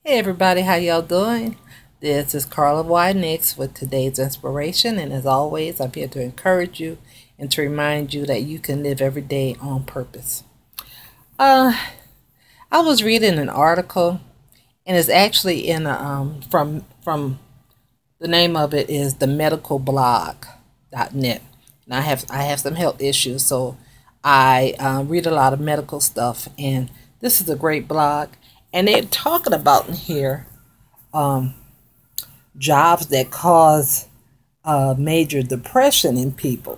Hey everybody, how y'all doing? This is Carla Nix with today's inspiration, and as always, I'm here to encourage you and to remind you that you can live every day on purpose. Uh, I was reading an article, and it's actually in from the name of it is the medicalblog.net. And I have some health issues, so I read a lot of medical stuff, and this is a great blog. And they're talking about in here um, jobs that cause major depression in people.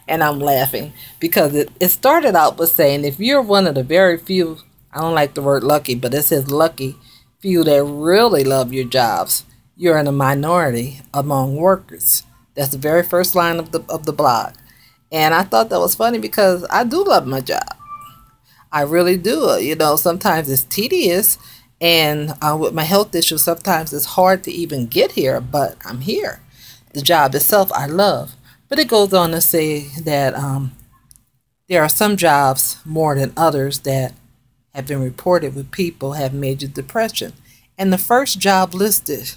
And I'm laughing because it started out with saying if you're one of the very few, I don't like the word lucky, but it says lucky few that really love your jobs, you're in a minority among workers. That's the very first line of the blog. And I thought that was funny because I do love my job. I really do. Sometimes it's tedious, and with my health issues, sometimes it's hard to even get here, but I'm here. The job itself I love. But it goes on to say that there are some jobs more than others that have been reported with people have major depression. And the first job listed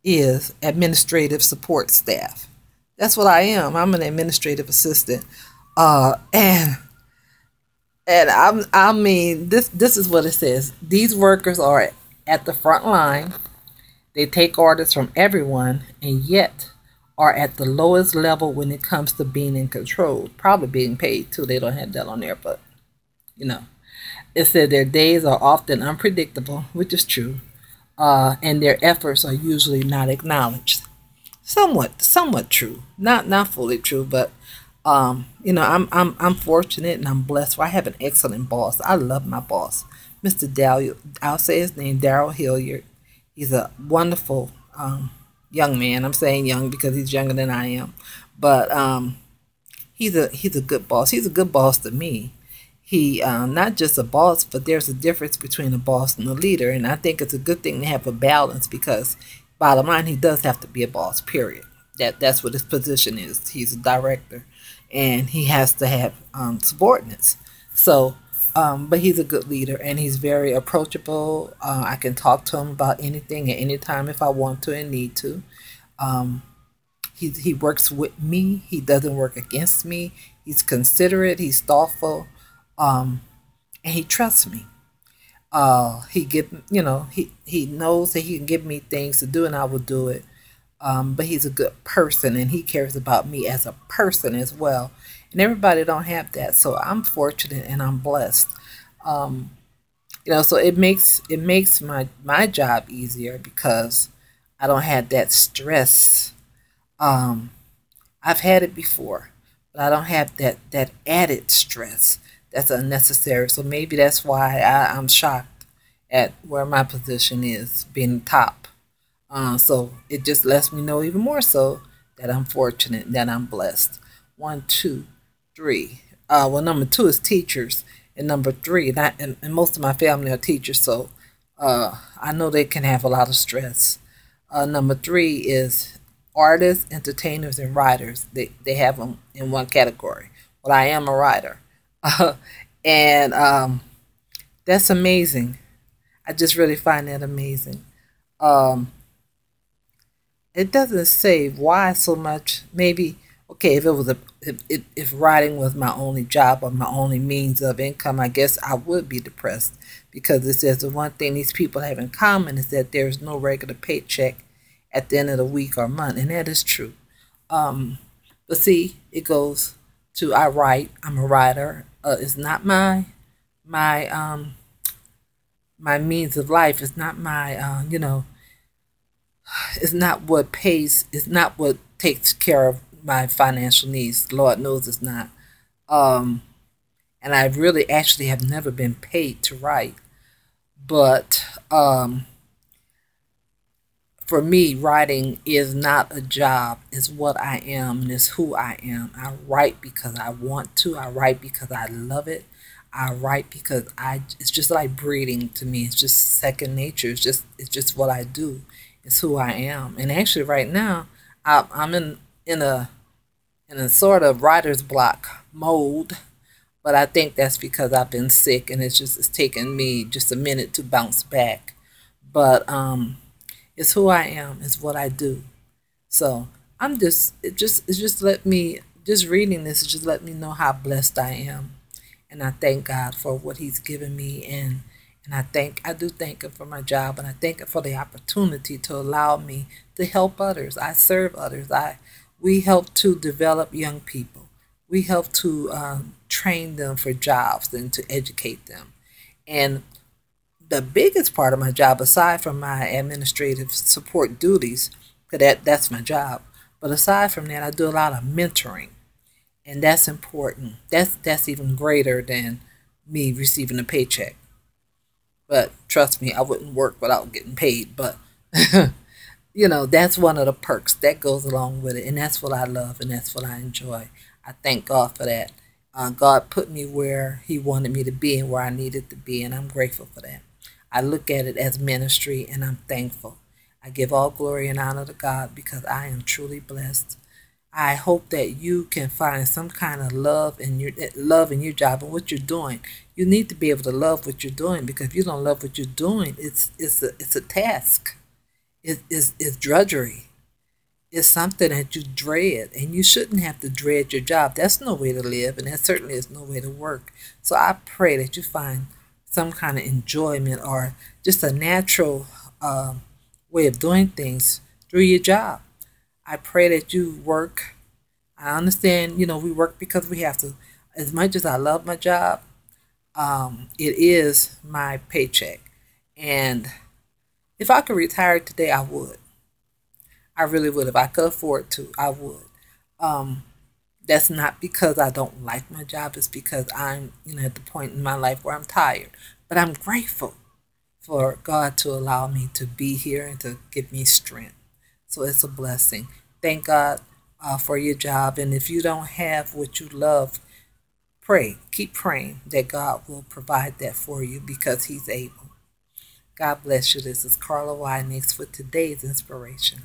is administrative support staff. That's what I am. I'm an administrative assistant. And I mean, this is what it says. These workers are at the front line. They take orders from everyone, and yet are at the lowest level when it comes to being in control. Probably being paid too. They don't have that on there, but you know. It said their days are often unpredictable, which is true, and their efforts are usually not acknowledged. Somewhat true. Not fully true, but I'm fortunate and I'm blessed. For I have an excellent boss. I love my boss, Mr. Daryl. I'll say his name, Daryl Hilliard. He's a wonderful young man. I'm saying young because he's younger than I am, but he's a good boss. He's a good boss to me. He not just a boss, but there's a difference between a boss and a leader, and I think it's a good thing to have a balance because, bottom line, he does have to be a boss. Period. That's what his position is. He's a director, and he has to have subordinates. So, but he's a good leader, and he's very approachable. I can talk to him about anything at any time if I want to and need to. He works with me. He doesn't work against me. He's considerate. He's thoughtful. And he trusts me. He knows that he can give me things to do, and I will do it. But he's a good person, and he cares about me as a person as well. And everybody don't have that, so I'm fortunate and I'm blessed. So it makes my job easier because I don't have that stress. I've had it before, but I don't have that added stress that's unnecessary. So maybe that's why I'm shocked at where my position is, being top. So it just lets me know even more so that I'm fortunate, that I'm blessed. One, two, three. Well, number two is teachers, and number three, and most of my family are teachers, so I know they can have a lot of stress. Number three is artists, entertainers, and writers. They have them in one category. Well, I am a writer. And that's amazing. I just really find that amazing. It doesn't say why so much. Maybe okay, if writing was my only job or my only means of income, I guess I would be depressed because it says the one thing these people have in common is that there's no regular paycheck at the end of the week or month, and that is true. But see, it goes to I write. I'm a writer. It's not my my means of life. It's not my It's not what pays. It's not what takes care of my financial needs. Lord knows it's not. And I really actually have never been paid to write, but for me, writing is not a job. It's what I am and it's who I am. I write because I want to. I write because I love it. I write because it's just like breathing to me. It's just second nature. It's just what I do. It's who I am. And actually right now, I'm in a sort of writer's block mode. But I think that's because I've been sick and it's taken me just a minute to bounce back. but it's who I am. It's what I do. So I'm just it just let me just reading this just let me know how blessed I am, and I thank God for what He's given me, and I do thank Him for my job, and I thank Him for the opportunity to allow me to help others. I serve others. We help to develop young people. We help to train them for jobs and to educate them. And the biggest part of my job, aside from my administrative support duties, 'cause that's my job. But aside from that, I do a lot of mentoring, and that's important. That's even greater than me receiving a paycheck. But trust me, I wouldn't work without getting paid. But that's one of the perks that goes along with it, and that's what I love, and that's what I enjoy. I thank God for that. God put me where He wanted me to be and where I needed to be, and I'm grateful for that. I look at it as ministry, and I'm thankful. I give all glory and honor to God because I am truly blessed. I hope that you can find some kind of love in your job and what you're doing. You need to be able to love what you're doing, because if you don't love what you're doing, it's a task. It's drudgery. It's something that you dread, and you shouldn't have to dread your job. That's no way to live, and that certainly is no way to work. So I pray that you find some kind of enjoyment or just a natural way of doing things through your job. I pray that you work. I understand, we work because we have to. As much as I love my job, it is my paycheck. And if I could retire today, I would. I really would. If I could afford to, I would. Um, that's not because I don't like my job. It's because I'm, at the point in my life where I'm tired. But I'm grateful for God to allow me to be here and to give me strength. So it's a blessing. Thank God for your job. And if you don't have what you love, pray. Keep praying that God will provide that for you because He's able. God bless you. This is Carla Winings with today's inspiration.